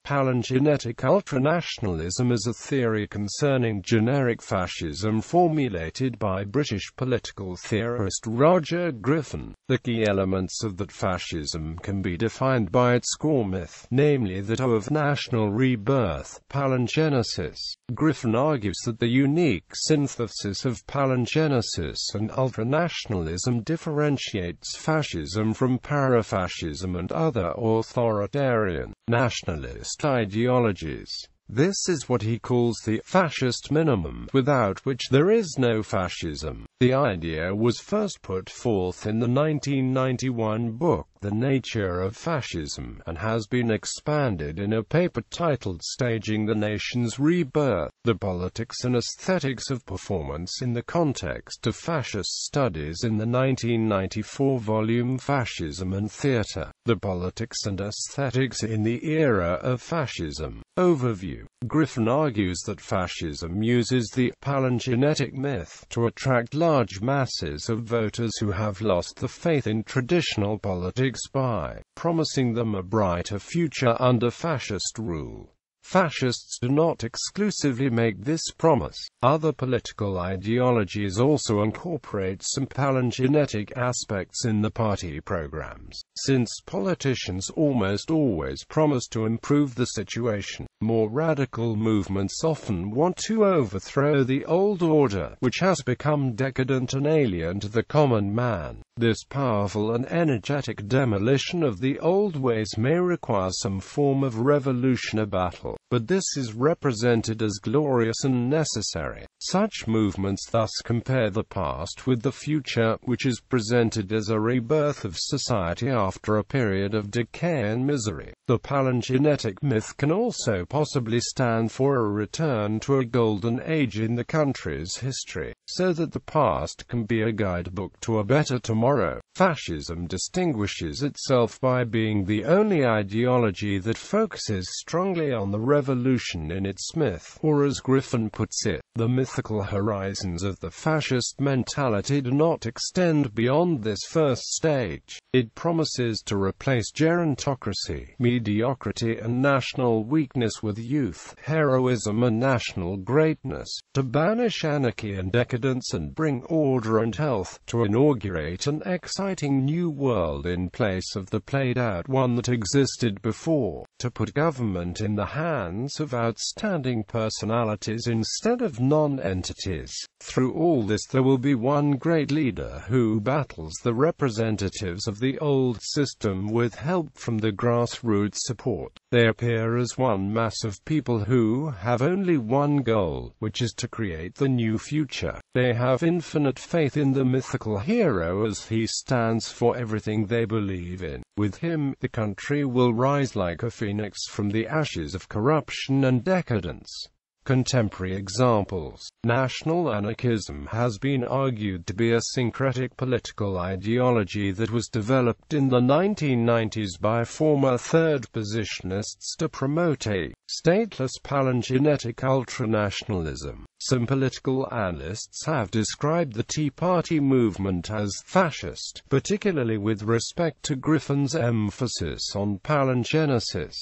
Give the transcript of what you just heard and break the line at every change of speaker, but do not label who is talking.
Palingenetic ultranationalism is a theory concerning generic fascism formulated by British political theorist Roger Griffin. The key elements of that fascism can be defined by its core myth, namely that of national rebirth, palingenesis. Griffin argues that the unique synthesis of palingenesis and ultranationalism differentiates fascism from para-fascism and other authoritarian, nationalist ideologies. This is what he calls the fascist minimum, without which there is no fascism. The idea was first put forth in the 1991 book The Nature of Fascism, and has been expanded in a paper titled Staging the Nation's Rebirth, The Politics and Aesthetics of Performance in the Context of Fascist Studies in the 1994 volume Fascism and Theatre, The Politics and Aesthetics in the Era of Fascism. Overview. Griffin argues that fascism uses the palingenetic myth to attract large masses of voters who have lost the faith in traditional politics by promising them a brighter future under fascist rule. Fascists do not exclusively make this promise. Other political ideologies also incorporate some palingenetic aspects in the party programs. Since politicians almost always promise to improve the situation, more radical movements often want to overthrow the old order, which has become decadent and alien to the common man. This powerful and energetic demolition of the old ways may require some form of revolution or battle, but this is represented as glorious and necessary. Such movements thus compare the past with the future, which is presented as a rebirth of society after a period of decay and misery. The palingenetic myth can also possibly stand for a return to a golden age in the country's history, so that the past can be a guidebook to a better tomorrow. Fascism distinguishes itself by being the only ideology that focuses strongly on the revolution in its myth, or as Griffin puts it, the mythical horizons of the fascist mentality do not extend beyond this first stage. It promises to replace gerontocracy, mediocrity and national weakness with youth, heroism and national greatness, to banish anarchy and decadence and bring order and health, to inaugurate an exciting new world in place of the played-out one that existed before, to put government in the hands of outstanding personalities instead of non-entities. Through all this there will be one great leader who battles the representatives of the old system with help from the grassroots support. They appear as one mass of people who have only one goal, which is to create the new future. They have infinite faith in the mythical hero as he stands for everything they believe in. With him, the country will rise like a phoenix from the ashes of corruption and decadence. Contemporary examples. National anarchism has been argued to be a syncretic political ideology that was developed in the 1990s by former third-positionists to promote a stateless palingenetic ultranationalism. Some political analysts have described the Tea Party movement as fascist, particularly with respect to Griffin's emphasis on palingenesis.